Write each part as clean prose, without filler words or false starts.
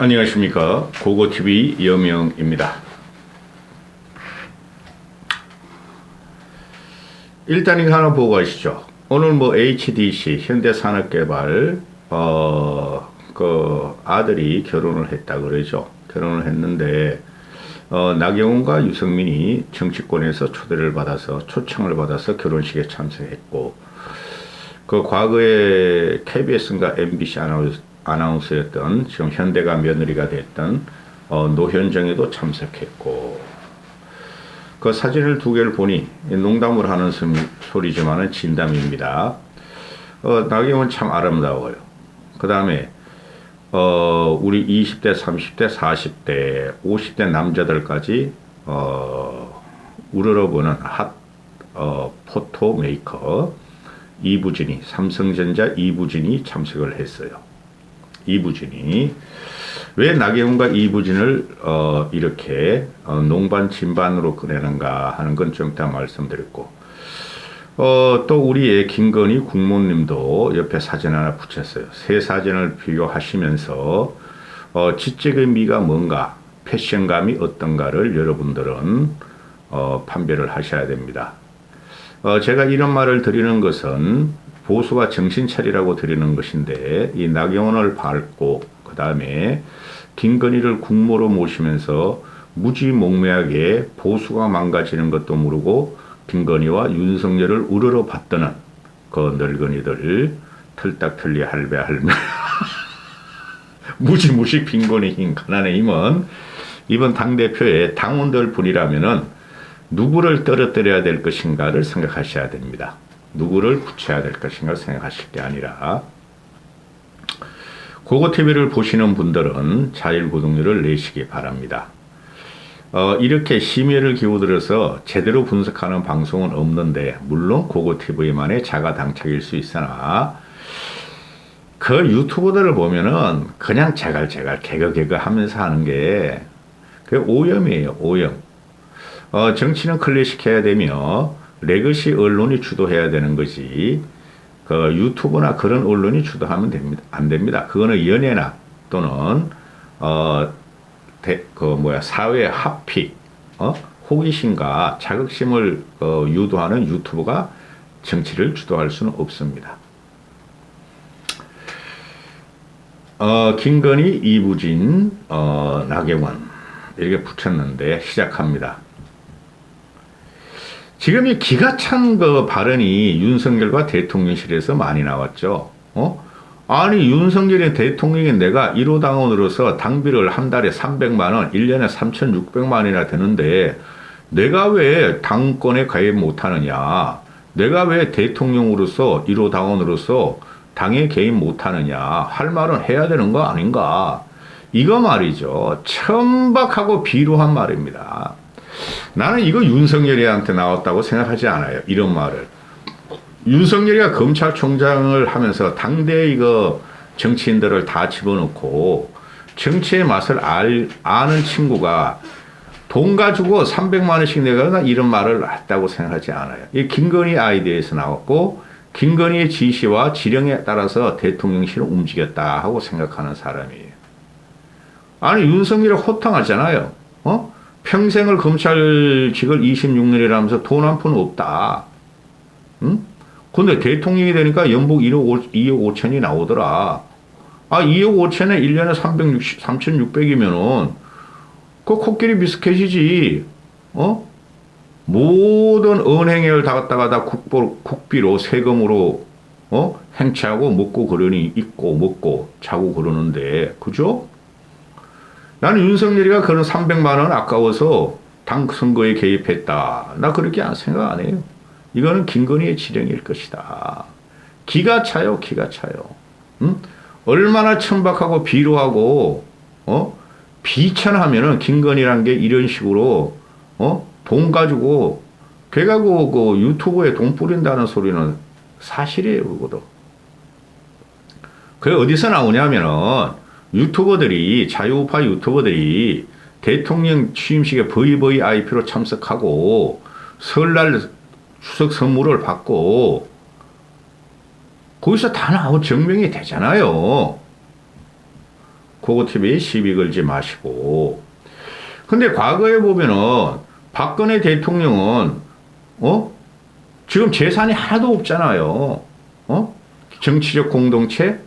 안녕하십니까. 고고TV 여명입니다. 일단 이거 하나 보고 가시죠. 오늘 HDC 현대산업개발 그 아들이 결혼을 했다 그러죠. 결혼을 했는데 나경원과 유승민이 정치권에서 초청을 받아서 결혼식에 참석했고, 그 과거에 KBS인가 MBC 아나운서였던 지금 현대가 며느리가 됐던 노현정에도 참석했고, 그 사진을 두 개를 보니 농담을 하는 소리지만은 진담입니다. 나경원 참 아름다워요. 그 다음에 우리 20대, 30대, 40대, 50대 남자들까지 우러러보는 핫 포토 메이커 이부진이, 삼성전자 이부진이 참석을 했어요. 이부진이 왜 나경원과 이부진을 이렇게 농반 진반으로 꺼내는가 하는 건 좀 이따 말씀드렸고, 또 우리의 김건희 국모님도 옆에 사진 하나 붙였어요. 세 사진을 비교하시면서 지적의 미가 뭔가, 패션감이 어떤가를 여러분들은 판별을 하셔야 됩니다. 제가 이런 말을 드리는 것은 보수가 정신 차리라고 드리는 것인데, 이 나경원을 밟고 그 다음에 김건희를 국모로 모시면서 무지몽매하게 보수가 망가지는 것도 모르고 김건희와 윤석열을 우러러 봤더는 그 늙은이들, 털딱털리 할배 할매 무지무식 빈곤의 힘, 가난의 힘은 이번 당대표의 당원들 뿐이라면은 누구를 떨어뜨려야 될 것인가를 생각하셔야 됩니다. 누구를 붙여야 될 것인가 생각하실 게 아니라, 고고TV를 보시는 분들은 자율구독료를 내시기 바랍니다. 이렇게 심혈을 기울여서 제대로 분석하는 방송은 없는데, 물론 고고TV만의 자가당착일 수 있으나 그 유튜버들을 보면은 그냥 제갈제갈 개그개그 하면서 하는 게 그 오염이에요. 오염. 정치는 클래식해야 되며 레거시 언론이 주도해야 되는 것이, 그 유튜브나 그런 언론이 주도하면 안 됩니다. 그거는 연예나 또는 사회 합픽, 호기심과 자극심을 유도하는 유튜브가 정치를 주도할 수는 없습니다. 김건희, 이부진, 나경원 이렇게 붙였는데 시작합니다. 지금 이 기가 찬 그 발언이 윤석열과 대통령실에서 많이 나왔죠. 아니, 윤석열이 대통령이 내가 1호 당원으로서 당비를 한 달에 300만 원, 1년에 3,600만 원이나 되는데 내가 왜 당권에 가입 못하느냐? 내가 왜 대통령으로서 1호 당원으로서 당에 개입 못하느냐? 할 말은 해야 되는 거 아닌가? 이거 말이죠. 천박하고 비루한 말입니다. 나는 이거 윤석열이한테 나왔다고 생각하지 않아요. 이런 말을. 윤석열이가 검찰총장을 하면서 당대 이거 정치인들을 다 집어넣고 정치의 맛을 아는 친구가 돈 가지고 300만 원씩 내거나 이런 말을 했다고 생각하지 않아요. 이 김건희 아이디어에서 나왔고, 김건희의 지시와 지령에 따라서 대통령실을 움직였다 하고 생각하는 사람이에요. 아니, 윤석열이 호탕하잖아요. 평생을 검찰직을 26년이라면서 돈 한 푼 없다. 응? 근데 대통령이 되니까 연봉 2억 5천이 나오더라. 2억 5천에 1년에 3,600이면은, 그 코끼리 비스켓이지. 모든 은행을 다 갖다가 다 국비로, 세금으로, 행차하고 먹고 그러니, 있고, 먹고, 자고 그러는데, 그죠? 나는 윤석열이가 그런 300만 원 아까워서 당 선거에 개입했다. 나 그렇게 생각 안 해요. 이거는 김건희의 지령일 것이다. 기가 차요, 기가 차요. 응? 얼마나 천박하고 비루하고, 비천하면은 김건희란 게 이런 식으로, 돈 가지고, 걔가 그 유튜브에 돈 뿌린다는 소리는 사실이에요, 그거도. 그게 어디서 나오냐면은, 자유우파 유튜버들이 대통령 취임식에 VVIP로 참석하고 설날 추석 선물을 받고 거기서 다 나오고 증명이 되잖아요. 그거 TV에 시비 걸지 마시고. 근데 과거에 보면은 박근혜 대통령은 지금 재산이 하나도 없잖아요. 정치적 공동체,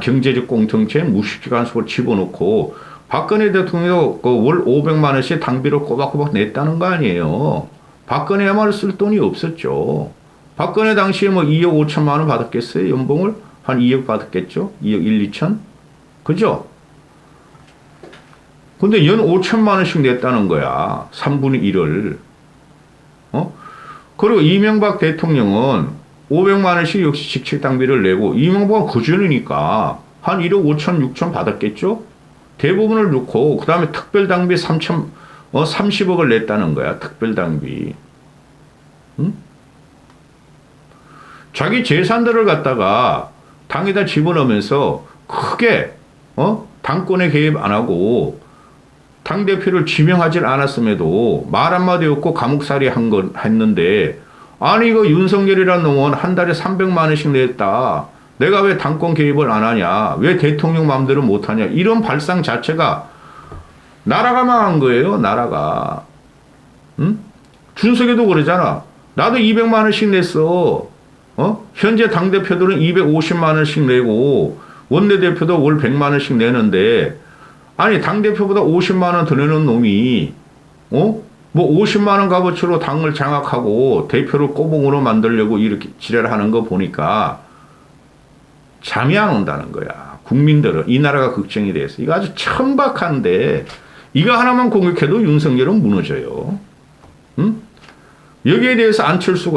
경제적 공동체 무식기관수로 집어넣고 박근혜 대통령도 그 월 500만 원씩 당비로 꼬박꼬박 냈다는 거 아니에요. 박근혜야말로 쓸 돈이 없었죠. 박근혜 당시에 뭐 2억 5천만 원 받았겠어요? 연봉을? 한 2억 받았겠죠? 2억 1, 2천? 그죠? 근데 연 5천만 원씩 냈다는 거야. 3분의 1을. 그리고 이명박 대통령은 500만 원씩 역시 직책당비를 내고 이명박은 그전이니까 한 1억 5천, 6천 받았겠죠? 대부분을 넣고 그 다음에 특별당비 30억을 냈다는 거야. 특별당비. 응? 자기 재산들을 갖다가 당에다 집어넣으면서 크게 당권에 개입 안 하고 당대표를 지명하지 않았음에도 말 한마디 없고 감옥살이 했는데 아니 이거 윤석열이라는 놈은 한 달에 300만 원씩 냈다. 내가 왜 당권 개입을 안 하냐. 왜 대통령 마음대로 못하냐. 이런 발상 자체가 나라가 망한 거예요. 나라가. 응? 준석이도 그러잖아. 나도 200만 원씩 냈어. 현재 당대표들은 250만 원씩 내고 원내대표도 월 100만 원씩 내는데 아니 당대표보다 50만 원 더 내는 놈이 뭐 50만 원 값어치로 당을 장악하고 대표를 꼬봉으로 만들려고 이렇게 지랄하는 거 보니까 잠이 안 온다는 거야. 국민들은 이 나라가 걱정이 돼서 이거 아주 천박한데 이거 하나만 공격해도 윤석열은 무너져요. 응? 여기에 대해서 안철수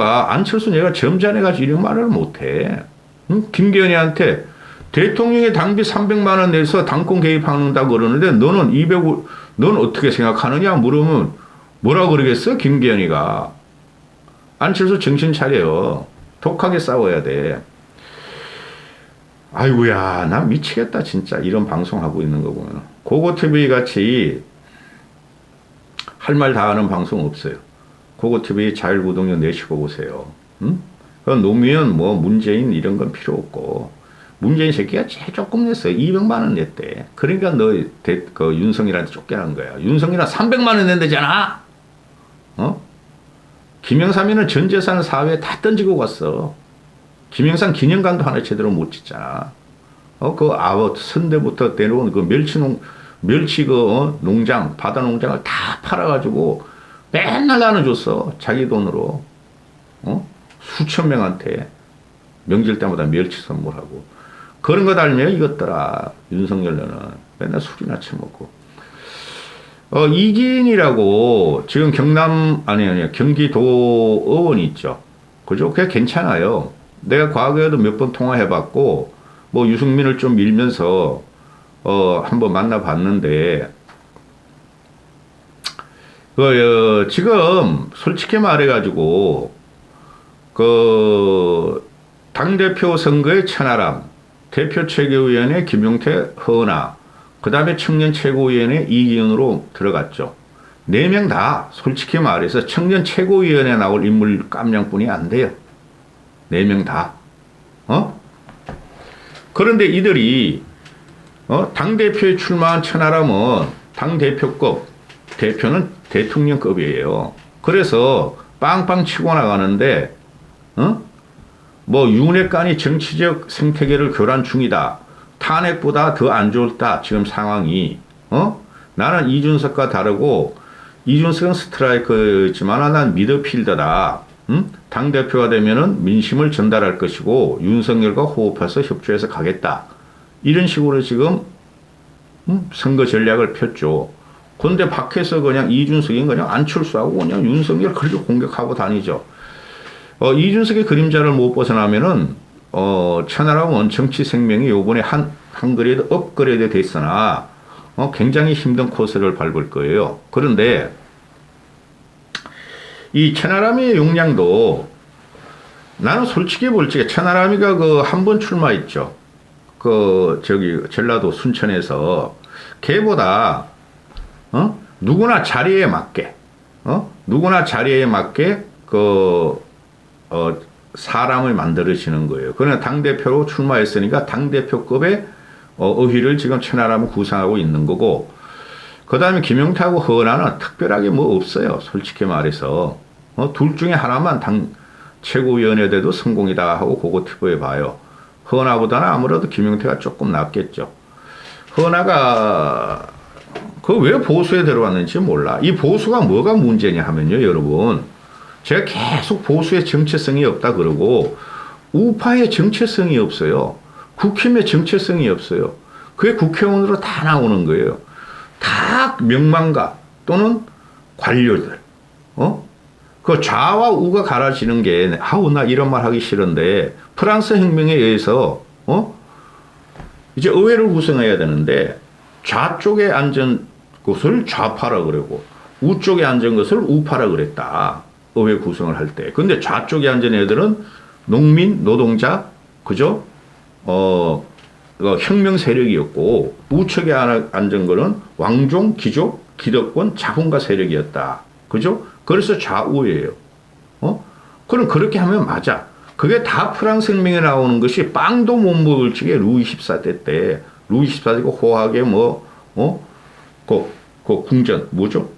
내가 점잖해가지고 이런 말을 못해. 응? 김기현이한테 대통령의 당비 300만 원 내서 당권 개입한다고 그러는데 넌 어떻게 생각하느냐 물으면 뭐라 그러겠어? 김기현이가. 안철수 정신 차려요. 독하게 싸워야 돼. 아이고야, 나 미치겠다 진짜. 이런 방송하고 있는 거 보면. 고고TV 같이 할 말 다 하는 방송 없어요. 고고TV 자율구독료 내시고 보세요. 응? 노무현 문재인 이런 건 필요 없고 문재인 새끼가 제일 조금 냈어요. 200만 원 냈대. 그러니까 너 윤석열한테 쫓겨난 거야. 윤석열은 300만 원 낸다잖아. 김영삼이는 전 재산을 사회에 다 던지고 갔어. 김영삼 기념관도 하나 제대로 못 짓잖아. 선대부터 내려온 멸치 농장, 바다 농장을 다 팔아가지고 맨날 나눠줬어. 자기 돈으로. 수천 명한테 명절 때마다 멸치 선물하고. 그런 거 달면 이것더라. 윤석열은 맨날 술이나 처먹고. 이기인이라고 지금 경기도 의원이 있죠. 그죠? 그게 괜찮아요. 내가 과거에도 몇 번 통화해봤고, 유승민을 좀 밀면서, 한번 만나봤는데, 지금 솔직히 말해가지고, 당대표 선거의 천하람, 대표 최고위원회 김용태, 허은하, 그 다음에 청년 최고위원회 이기훈으로 들어갔죠. 4명 다 솔직히 말해서 청년 최고위원회 나올 인물 깜냥뿐이 안 돼요. 4명 다. 그런데 이들이, 당대표에 출마한 천하람은 당대표급, 대표는 대통령급이에요. 그래서 빵빵 치고 나가는데, 윤핵관이 정치적 생태계를 교란 중이다. 탄핵보다 더 안 좋다. 지금 상황이. 나는 이준석과 다르고, 이준석은 스트라이커지만 난 미드필더다. 당대표가 되면은 민심을 전달할 것이고, 윤석열과 호흡해서 협조해서 가겠다. 이런 식으로 지금, 선거 전략을 폈죠. 그런데 밖에서 그냥 이준석이 그냥 안철수하고 그냥 윤석열 그렇게 공격하고 다니죠. 이준석의 그림자를 못 벗어나면은, 천하람은 정치 생명이 요번에 한 그레이드 업그레이드 됐으나, 굉장히 힘든 코스를 밟을 거예요. 그런데, 이 천하람의 역량도, 나는 솔직히 볼 적에 천하람이가 한 번 출마했죠. 전라도 순천에서, 걔보다, 누구나 자리에 맞게, 사람을 만들어지는 거예요. 그러나 당대표로 출마했으니까 당대표급의 어휘를 지금 천하람은 구상하고 있는 거고, 그 다음에 김용태하고 허은하는 특별하게 뭐 없어요. 솔직히 말해서. 둘 중에 하나만 당 최고위원회 돼도 성공이다 하고 그거 투표해 봐요. 허은하보다는 아무래도 김용태가 조금 낫겠죠. 허은하가 그 왜 보수에 들어왔는지 몰라. 이 보수가 뭐가 문제냐 하면요, 여러분. 제가 계속 보수의 정체성이 없다 그러고 우파의 정체성이 없어요. 국힘의 정체성이 없어요. 그게 국회의원으로 다 나오는 거예요. 다 명망가 또는 관료들. 그 좌와 우가 갈라지는 게, 아우, 나 이런 말 하기 싫은데, 프랑스 혁명에 의해서, 이제 의회를 구성해야 되는데, 좌쪽에 앉은 것을 좌파라 그러고, 우쪽에 앉은 것을 우파라 그랬다. 의회 구성을 할 때. 근데 좌쪽에 앉은 애들은 농민, 노동자, 그죠? 혁명 세력이었고, 우측에 앉은 거는 왕족, 귀족, 기득권, 자본가 세력이었다. 그죠? 그래서 좌우예요. 그럼 그렇게 하면 맞아. 그게 다 프랑스 혁명에 나오는 것이 빵도 못 먹을 적에 루이 14대 때, 루이 14대가 호하게 궁전, 뭐죠?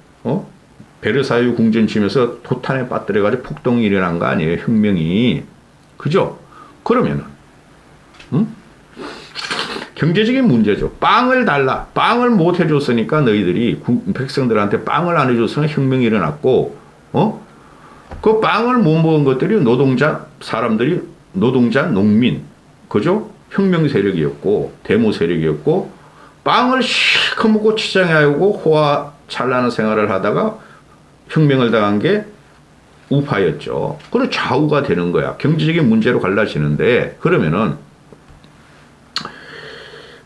베르사유 궁전 치면서 토탄에 빠뜨려가지고 폭동이 일어난 거 아니에요, 혁명이. 그죠? 그러면은, 경제적인 문제죠. 빵을 달라. 빵을 못 해줬으니까 너희들이 백성들한테 빵을 안 해줬으면 혁명이 일어났고, 그 빵을 못 먹은 것들이 사람들이 노동자, 농민, 그죠? 혁명 세력이었고, 데모 세력이었고, 빵을 실컷 먹고 치장해 하고 호화 찬란한 생활을 하다가 혁명을 당한 게 우파였죠. 그리고 좌우가 되는 거야. 경제적인 문제로 갈라지는데, 그러면은,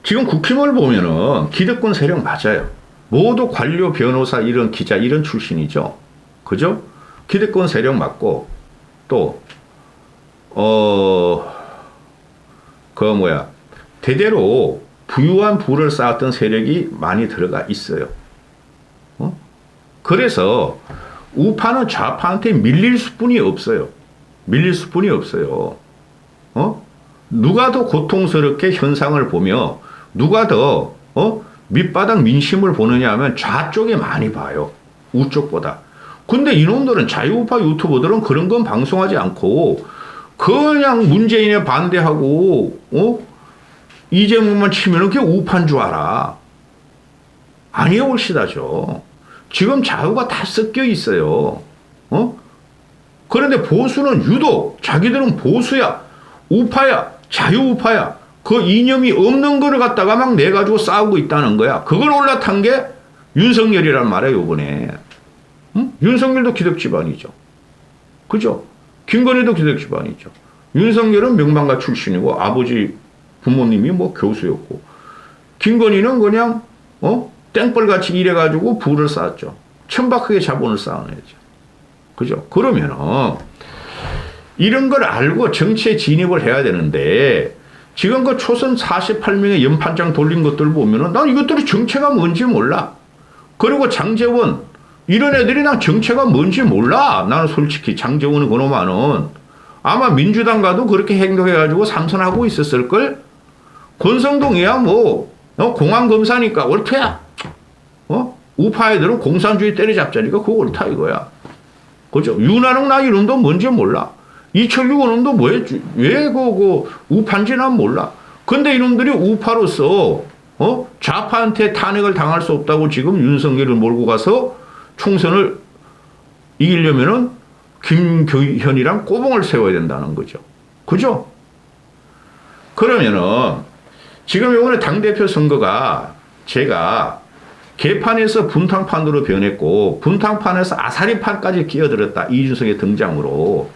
지금 국힘을 보면은 기득권 세력 맞아요. 모두 관료, 변호사, 이런 기자, 이런 출신이죠. 그죠? 기득권 세력 맞고, 또, 대대로 부유한 부를 쌓았던 세력이 많이 들어가 있어요. 그래서 우파는 좌파한테 밀릴 수뿐이 없어요. 밀릴 수뿐이 없어요. 누가 더 고통스럽게 현상을 보며 누가 더 밑바닥 민심을 보느냐 하면 좌쪽에 많이 봐요. 우쪽보다. 근데 이놈들은 자유우파 유튜버들은 그런 건 방송하지 않고 그냥 문재인에 반대하고 이재명만 치면은 그게 우파인 줄 알아. 아니에요, 올시다죠. 지금 좌우가 다 섞여 있어요. 그런데 보수는 유독 자기들은 보수야, 우파야, 자유우파야. 그 이념이 없는 거를 갖다가 막 내가지고 싸우고 있다는 거야. 그걸 올라탄 게 윤석열이란 말이에요, 이번에. 윤석열도 기득 집안이죠. 그죠? 김건희도 기득 집안이죠. 윤석열은 명망가 출신이고 아버지 부모님이 뭐 교수였고, 김건희는 그냥 땡벌같이 일해가지고 부를 쌓았죠. 천박하게 자본을 쌓아내죠. 그죠? 그러면은 이런 걸 알고 정치에 진입을 해야 되는데, 지금 그 초선 48명의 연판장 돌린 것들 보면은 난 이것들이 정체가 뭔지 몰라. 그리고 장제원, 이런 애들이 난 정체가 뭔지 몰라. 나는 솔직히 장제원은 그놈아는 아마 민주당 가도 그렇게 행동해가지고 삼선하고 있었을걸? 권성동이야 뭐 공안검사니까 옳대야. 우파 애들은 공산주의 때려잡자니까 그거 옳다 이거야. 그죠? 윤한홍 나 이놈도 뭔지 몰라. 이철규 그놈도 왜 우파인지 난 몰라. 근데 이놈들이 우파로서 좌파한테 탄핵을 당할 수 없다고 지금 윤석열을 몰고 가서 총선을 이기려면은 김교현이랑 꼬봉을 세워야 된다는 거죠. 그죠? 그러면은 지금 이번에 당대표 선거가 제가 개판에서 분탕판으로 변했고 분탕판에서 아사리판까지 끼어들었다. 이준석의 등장으로.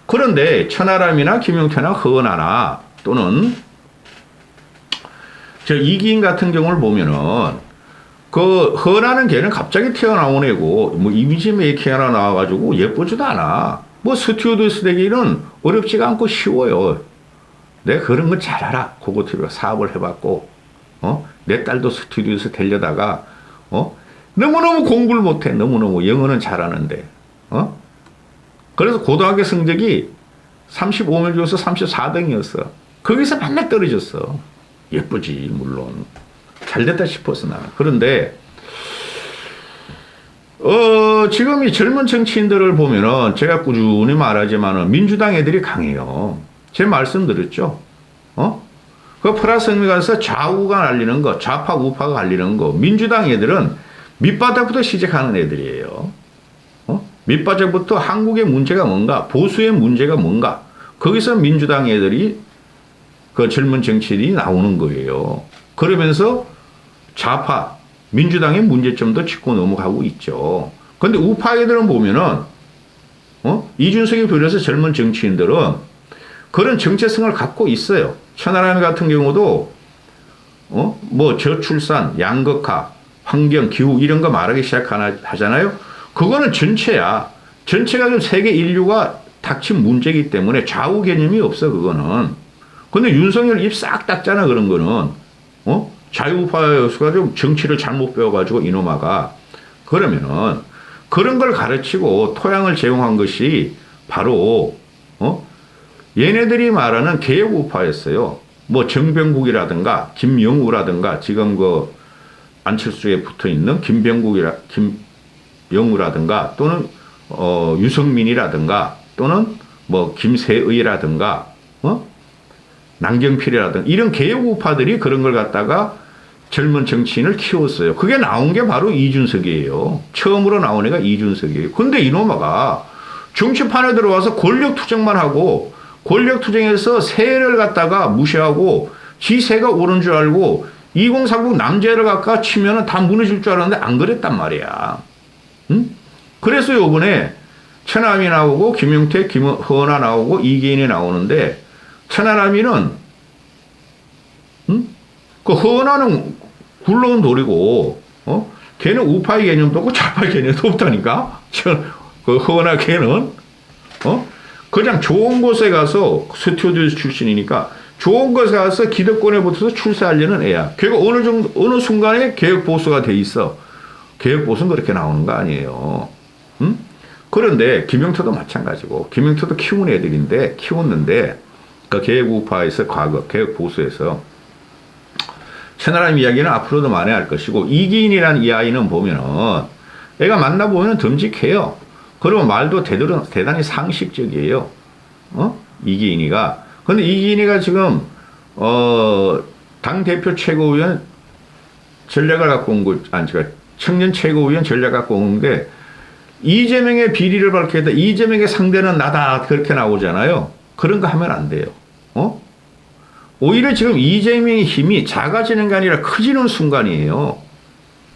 그런데 천하람이나 김용태나 허은하나 또는 저 이기인 같은 경우를 보면은 그 허은하는 걔는 갑자기 태어나온 애고 뭐 이미지 메이킹 하나 나와가지고 예쁘지도 않아. 뭐 스튜디오스 되기는 어렵지가 않고 쉬워요. 내가 그런 건 잘 알아. 그거 TV 사업을 해봤고 내 딸도 스튜디오에서 데려다가 너무너무 공부를 못해. 너무너무 영어는 잘하는데 그래서 고등학교 성적이 35명 중에서 34등이었어. 거기서 맨날 떨어졌어. 예쁘지, 물론. 잘 됐다 싶었어, 나는. 그런데, 지금 이 젊은 정치인들을 보면은 제가 꾸준히 말하지만은 민주당 애들이 강해요. 제 말씀 들었죠? 그 프라성미 가서 좌우가 갈리는 거, 좌파, 우파가 갈리는 거, 민주당 애들은 밑바닥부터 시작하는 애들이에요. 밑바닥부터 한국의 문제가 뭔가, 보수의 문제가 뭔가, 거기서 민주당 애들이 그 젊은 정치인이 나오는 거예요. 그러면서 좌파, 민주당의 문제점도 짚고 넘어가고 있죠. 근데 우파 애들은 보면은, 이준석이 비롯해서 젊은 정치인들은 그런 정체성을 갖고 있어요. 천하람 같은 경우도, 뭐 저출산, 양극화, 환경, 기후 이런 거 말하기 시작하잖아요. 그거는 전체야. 전체가 좀 세계 인류가 닥친 문제이기 때문에 좌우 개념이 없어, 그거는. 근데 윤석열 입 싹 닦잖아, 그런 거는. 자유우파가 좀 정치를 잘못 배워가지고 이놈아가. 그러면은, 그런 걸 가르치고 토양을 제공한 것이 바로, 얘네들이 말하는 개혁우파였어요. 뭐 정병국이라든가 김영우라든가 지금 그 안철수에 붙어 있는 김영우라든가 또는 유성민이라든가 또는 뭐 김세의라든가 남경필이라든가 이런 개혁우파들이 그런 걸 갖다가 젊은 정치인을 키웠어요. 그게 나온 게 바로 이준석이에요. 처음으로 나온 애가 이준석이에요. 근데 이놈아가 정치판에 들어와서 권력 투쟁만 하고 권력 투쟁에서 세를 갖다가 무시하고 지세가 옳은 줄 알고 2030 남제를 갖다 치면은 다 무너질 줄 알았는데 안 그랬단 말이야. 응? 그래서 요번에 천하람이 나오고 김용태, 김허나 나오고 이계인이 나오는데 천하람이는 그 허나는 굴러온 돌이고 걔는 우파의 개념도 없고 좌파의 개념도 없다니까. 그 허나 걔는 그냥 좋은 곳에 가서 스튜디오 출신이니까 좋은 곳에 가서 기득권에 붙어서 출세하려는 애야. 걔가 어느 순간에 개혁보수가 돼 있어. 개혁보수는 그렇게 나오는 거 아니에요. 응? 그런데 김영태도 마찬가지고 김영태도 키운 애들인데 키웠는데 그 개혁우파에서 과거 개혁보수에서 천하람 이야기는 앞으로도 많이 할 것이고 이기인이라는 이 아이는 보면은 애가 만나보면 듬직해요. 그리고 말도 대단히 상식적이에요. 이기인이가. 근데 이기인이가 지금 당대표 최고위원 전략을 갖고 온 거, 아니, 청년 최고위원 전략 갖고 온 게 이재명의 비리를 밝혀야 이재명의 상대는 나다. 그렇게 나오잖아요. 그런 거 하면 안 돼요. 오히려 지금 이재명의 힘이 작아지는 게 아니라 커지는 순간이에요.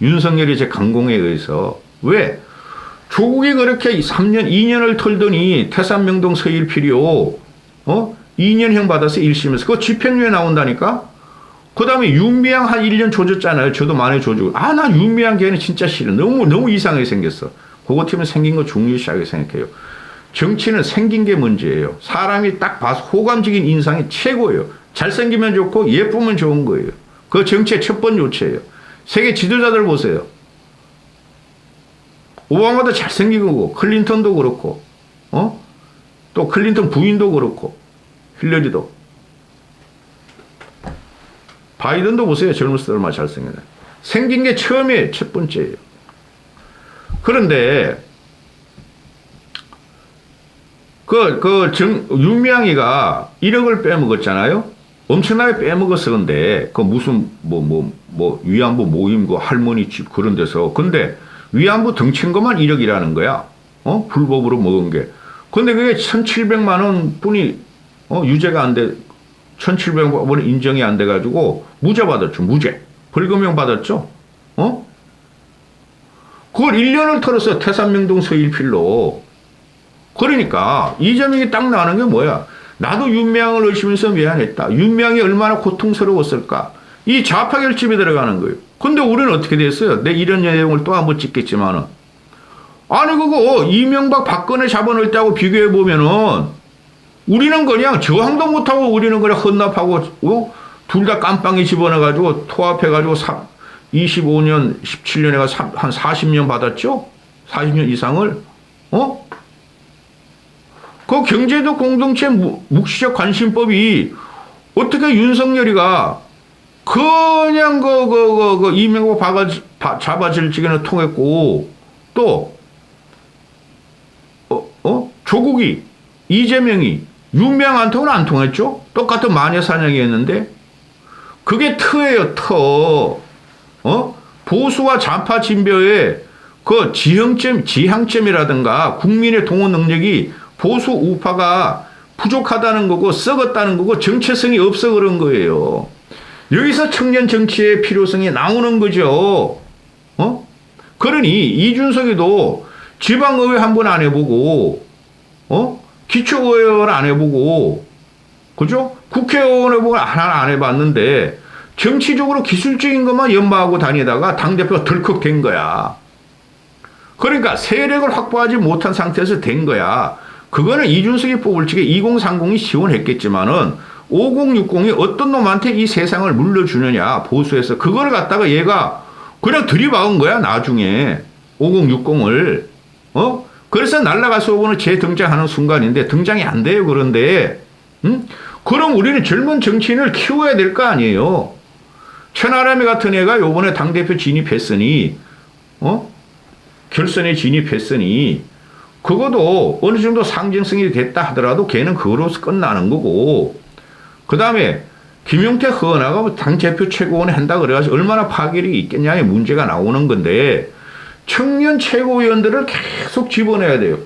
윤석열이 제 강공에 의해서. 왜? 조국이 그렇게 3년, 2년을 털더니 태산명동 서일필이요. 2년형 받아서 1심에서. 그거 집행유예 나온다니까? 그 다음에 윤미향 한 1년 조졌잖아요. 저도 많이 조지고. 나 윤미향 걔는 진짜 싫어. 너무 이상하게 생겼어. 그거 팀은 생긴 거 중요시하게 생각해요. 정치는 생긴 게 문제예요. 사람이 딱 봐서 호감적인 인상이 최고예요. 잘생기면 좋고 예쁘면 좋은 거예요. 그 정치의 첫 번째 요체예요. 세계 지도자들 보세요. 오바마도 잘생긴 거고 클린턴도 그렇고 또 클린턴 부인도 그렇고 힐러리도 바이든도 보세요. 젊었을 때 얼마나 잘생겼나. 생긴 게 처음에 첫 번째예요. 그런데 윤미향이가 1억을 빼먹었잖아요. 엄청나게 빼먹었어. 근데 그 무슨 위안부 모임 그 할머니 집 그런 데서. 근데 위안부 등친 것만 1억이라는 거야. 불법으로 먹은 게. 근데 그게 1,700만 원 뿐이 유죄가 안 돼. 1,700만 원 인정이 안 돼가지고 무죄 받았죠. 무죄. 벌금형 받았죠. 그걸 1년을 털었어요. 태산명동 서일필로. 그러니까 이재명이 딱 나오는 게 뭐야. 나도 윤미향을 의심해서 미안했다. 윤미향이 얼마나 고통스러웠을까. 이 좌파 결집이 들어가는 거예요. 근데 우리는 어떻게 됐어요? 내 이런 내용을 또 한번 찍겠지만은. 아니 그거 이명박 박근혜 잡아넣을 때하고 비교해보면은 우리는 그냥 저항도 못하고 우리는 그냥 헌납하고 둘 다 깜빵에 집어넣어가지고 토합해가지고 25년 17년에 한 40년 받았죠? 40년 이상을. 그 경제적 공동체 묵시적 관심법이 어떻게 윤석열이가 그냥 이명박 잡아질지기는 통했고, 또, 조국이, 이재명이, 윤명한테는 안 통했죠? 똑같은 마녀사냥이었는데, 그게 터예요, 터. 보수와 좌파 진보의 그 지향점이라든가 국민의 동원 능력이 보수 우파가 부족하다는 거고 썩었다는 거고 정체성이 없어 그런 거예요. 여기서 청년 정치의 필요성이 나오는 거죠. 그러니 이준석이도 지방의회 한 번 안 해보고, 기초의원 안 해보고, 그죠? 국회의원 해보고 하나 안 해봤는데 정치적으로 기술적인 것만 연마하고 다니다가 당대표가 덜컥 된 거야. 그러니까 세력을 확보하지 못한 상태에서 된 거야. 그거는 이준석이 뽑을 적에 2030이 지원했겠지만은 5060이 어떤 놈한테 이 세상을 물려주느냐, 보수에서. 그걸 갖다가 얘가 그냥 들이박은 거야, 나중에. 5060을. 그래서 날라가서 오고는 재등장하는 순간인데, 등장이 안 돼요, 그런데. 그럼 우리는 젊은 정치인을 키워야 될 거 아니에요. 천하람이 같은 애가 요번에 당대표 진입했으니, 결선에 진입했으니, 그것도 어느 정도 상징성이 됐다 하더라도 걔는 그거로서 끝나는 거고, 그 다음에 김용태 허은하가 당대표 최고위원 한다 그래가지고 얼마나 파괴력이 있겠냐의 문제가 나오는 건데, 청년 최고위원들을 계속 집어내야 돼요.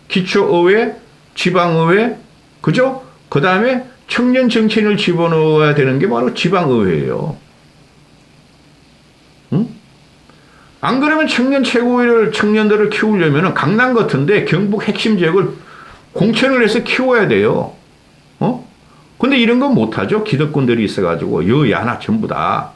기초의회, 지방의회, 그죠? 그 다음에 청년 정치인을 집어넣어야 되는 게 바로 지방의회예요. 안 그러면 청년 최고위를, 청년들을 키우려면 강남 같은데 경북 핵심 지역을 공천을 해서 키워야 돼요. 근데 이런 건 못하죠. 기득권들이 있어가지고, 여야나 전부 다.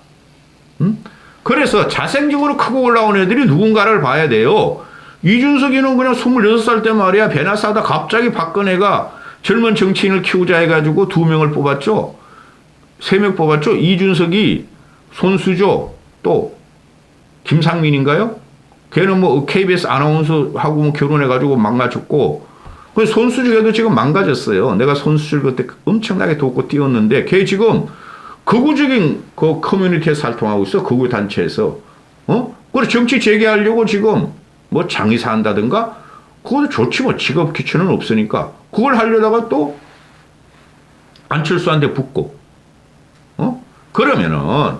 그래서 자생적으로 크고 올라온 애들이 누군가를 봐야 돼요. 이준석이는 그냥 26살 때 말이야, 배나 싸다 갑자기 박근혜가 젊은 정치인을 키우자 해가지고 2명을 뽑았죠. 3명 뽑았죠. 이준석이, 손수조, 또 김상민인가요? 걔는 뭐 KBS 아나운서하고 뭐 결혼해가지고 망가졌고, 그 손수주도 지금 망가졌어요. 내가 손수주 그때 엄청나게 돕고 뛰었는데, 걔 지금 극우적인 그 커뮤니티에 살통하고 있어. 극우 단체에서. 그래 정치 재개하려고 지금 뭐 장의사 한다든가, 그것도 좋지 뭐. 직업 기초는 없으니까. 그걸 하려다가 또 안철수한테 붙고. 그러면은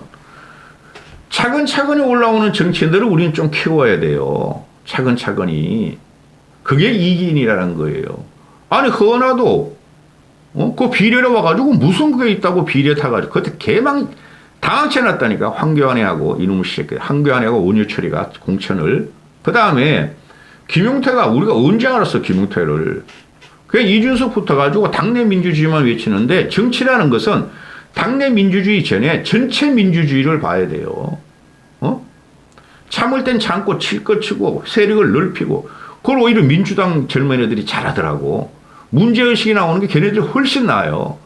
차근차근히 올라오는 정치인들을 우리는 좀 키워야 돼요. 차근차근히. 그게 이기인이라는 거예요. 아니, 허나도, 그 비례로 와가지고 무슨 그게 있다고 비례 타가지고. 그때 당황쳐놨다니까. 황교안이하고, 이놈의 새끼. 황교안이하고 원유철이가 공천을. 그 다음에, 김용태가, 우리가 언제 알았어, 김용태를. 그냥 이준석 붙어가지고 당내 민주주의만 외치는데, 정치라는 것은 당내 민주주의 전에 전체 민주주의를 봐야 돼요. 참을 땐 참고 칠 것 치고 세력을 넓히고, 그걸 오히려 민주당 젊은 애들이 잘하더라고. 문제의식이 나오는 게 걔네들이 훨씬 나아요.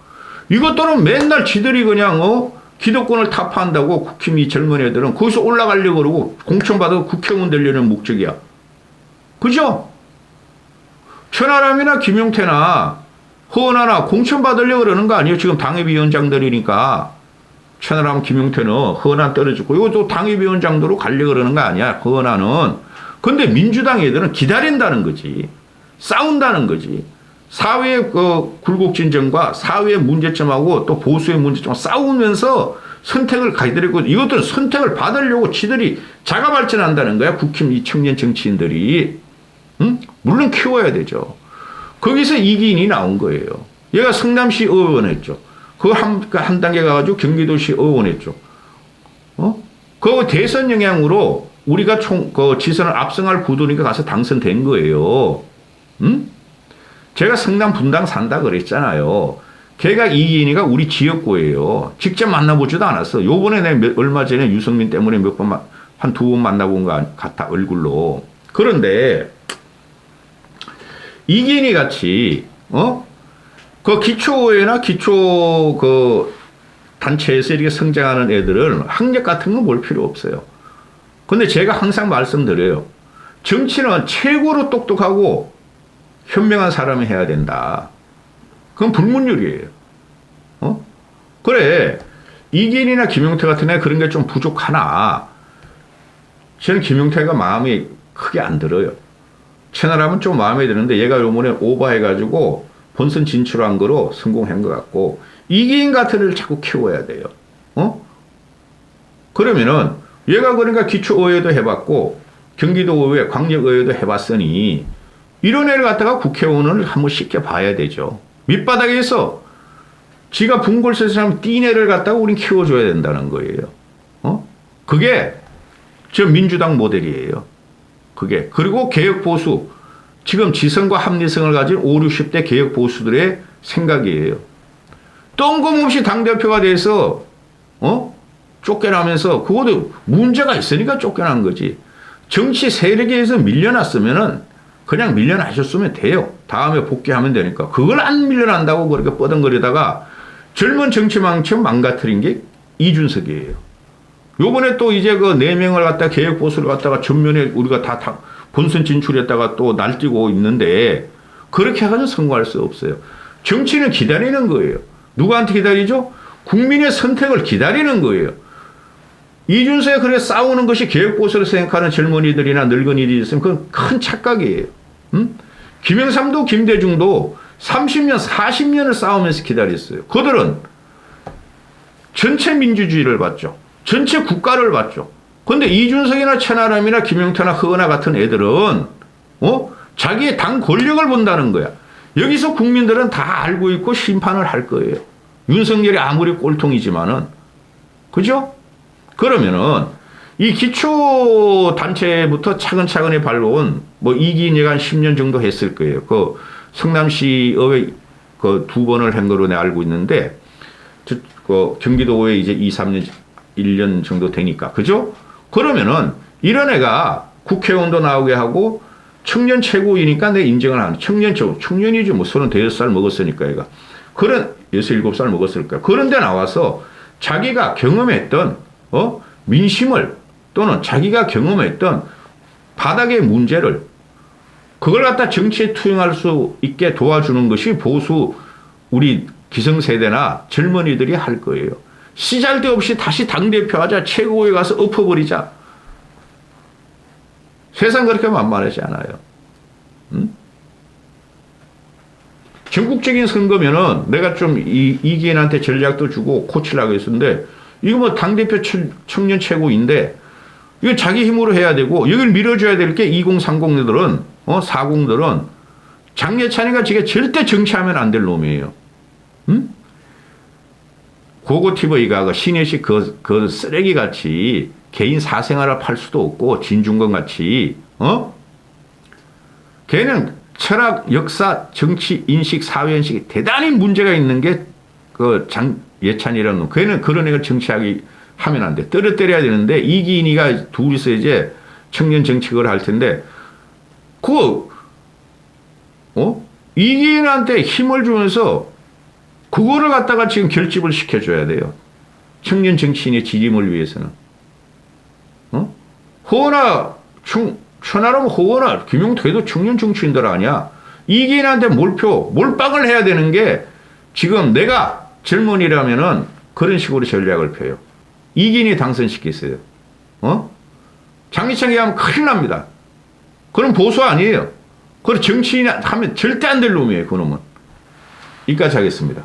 이것들은 맨날 지들이 그냥 기득권을 타파한다고. 국힘 이 젊은 애들은 거기서 올라가려고 그러고 공천받아서 국회의원 되려는 목적이야. 그죠? 천하람이나 김용태나 허은하나 공천받으려고 그러는 거 아니에요. 지금 당협위원장들이니까. 천하람, 김용태는 허은하 떨어지고, 이것도 당협위원장도로 가려고 그러는 거 아니야, 허은하는. 근데 민주당 애들은 기다린다는 거지. 싸운다는 거지. 사회의 굴곡진정과 사회의 문제점하고 또 보수의 문제점 싸우면서 선택을 가이드리고, 이것들은 선택을 받으려고 지들이 자가 발전한다는 거야. 국힘 이 청년 정치인들이. 물론 키워야 되죠. 거기서 이기인이 나온 거예요. 얘가 성남시 의원 했죠. 한 단계 가가지고 경기도시 의원 했죠. 그 대선 영향으로 우리가 지선을 압승할 구도니까 가서 당선된 거예요. 제가 성남 분당 산다 그랬잖아요. 걔가 이기인이가 우리 지역구예요. 직접 만나보지도 않았어. 요번에 얼마 전에 유승민 때문에 한 2번 만나본 것 같아, 얼굴로. 그런데, 이기인이 같이, 그 기초회나 단체에서 이렇게 성장하는 애들은 학력 같은 건 볼 필요 없어요. 근데 제가 항상 말씀드려요. 정치는 최고로 똑똑하고 현명한 사람이 해야 된다. 그건 불문율이에요. 그래. 이기인이나 김용태 같은 애 그런 게 좀 부족하나 저는 김용태가 마음이 크게 안 들어요. 채널하면 좀 마음에 드는데 얘가 요번에 오버해가지고 본선 진출한 거로 성공한 것 같고 이기인 같은 애를 자꾸 키워야 돼요. 그러면은 얘가 그러니까 기초의회도 해봤고 경기도의회, 광역의회도 해봤으니 이런 애를 갖다가 국회의원을 한번 쉽게 봐야 되죠. 밑바닥에서 지가 분골세서 하면 뛴 애를 갖다가 우린 키워줘야 된다는 거예요. 그게 저 민주당 모델이에요. 그게. 그리고 개혁보수. 지금 지성과 합리성을 가진 5, 60대 개혁보수들의 생각이에요. 뜬금없이 당대표가 돼서, 쫓겨나면서, 그것도 문제가 있으니까 쫓겨난 거지. 정치 세력에서 밀려났으면은 그냥 밀려나셨으면 돼요. 다음에 복귀하면 되니까. 그걸 안 밀려난다고 그렇게 뻐덩거리다가 젊은 정치망청 망가뜨린 게 이준석이에요. 요번에 또 이제 그 4명을 갖다 개혁보수를 갖다가 전면에 우리가 다 본선 진출했다가 또 날뛰고 있는데 그렇게 해가지고 성공할 수 없어요. 정치는 기다리는 거예요. 누구한테 기다리죠? 국민의 선택을 기다리는 거예요. 이준석에 그래 싸우는 것이 개혁보수를 생각하는 젊은이들이나 늙은이들이 있으면 그건 큰 착각이에요. 김영삼도 김대중도 30년, 40년을 싸우면서 기다렸어요. 그들은 전체 민주주의를 봤죠. 전체 국가를 봤죠. 그런데 이준석이나 천하람이나 김용태나 허은하 같은 애들은 자기의 당 권력을 본다는 거야. 여기서 국민들은 다 알고 있고 심판을 할 거예요. 윤석열이 아무리 꼴통이지만은 그죠? 그러면은 이 기초단체부터 차근차근히 발로온 뭐 이기인이가 한 10년 정도 했을 거예요. 그 성남시의회 그 2번을 한 거로 내가 알고 있는데 그 경기도에 이제 2, 3년 1년 정도 되니까. 그죠? 그러면은 이런 애가 국회의원도 나오게 하고 청년 최고이니까 내 인정을 하는 청년 최고. 청년이지 뭐 35살 먹었으니까 얘가. 그런 67살 먹었을 거야. 그런데 나와서 자기가 경험했던 민심을 또는 자기가 경험했던 바닥의 문제를 그걸 갖다 정치에 투영할 수 있게 도와주는 것이 보수 우리 기성세대나 젊은이들이 할 거예요. 시잘데없이 다시 당대표 하자. 최고위에 가서 엎어버리자. 세상 그렇게 만만하지 않아요. 전국적인 선거면은 내가 좀 이기인한테 전략도 주고 코치라고 했었는데 이거 뭐 당대표 청년 최고인데 이거 자기 힘으로 해야 되고 여기를 밀어줘야 될 게 2030들은 40들은 장예찬이가 지금 절대 정치하면 안 될 놈이에요. 고고티브이가 그 신혜식 그 쓰레기같이 개인 사생활을 팔 수도 없고 진중권 같이 걔는 철학, 역사, 정치, 인식, 사회인식이 대단히 문제가 있는 게 그 장예찬이라는 놈. 걔는 그런 애가 정치하기 하면 안 돼. 떨어뜨려야 되는데 이기인이가 둘이서 이제 청년 정치를 할 텐데 이기인한테 힘을 주면서 그거를 갖다가 지금 결집을 시켜줘야 돼요. 청년 정치인의 지림을 위해서는. 허은하, 천하람 허은하, 김용태도 청년 정치인들 아니야. 이기인한테 몰빵을 해야 되는 게 지금 내가 젊은이라면은 그런 식으로 전략을 펴요. 이기인이 당선시켰어요. 장기창이 하면 큰일 납니다. 그럼 보수 아니에요. 그럼 정치인 하면 절대 안 될 놈이에요. 그놈은. 여기까지 하겠습니다.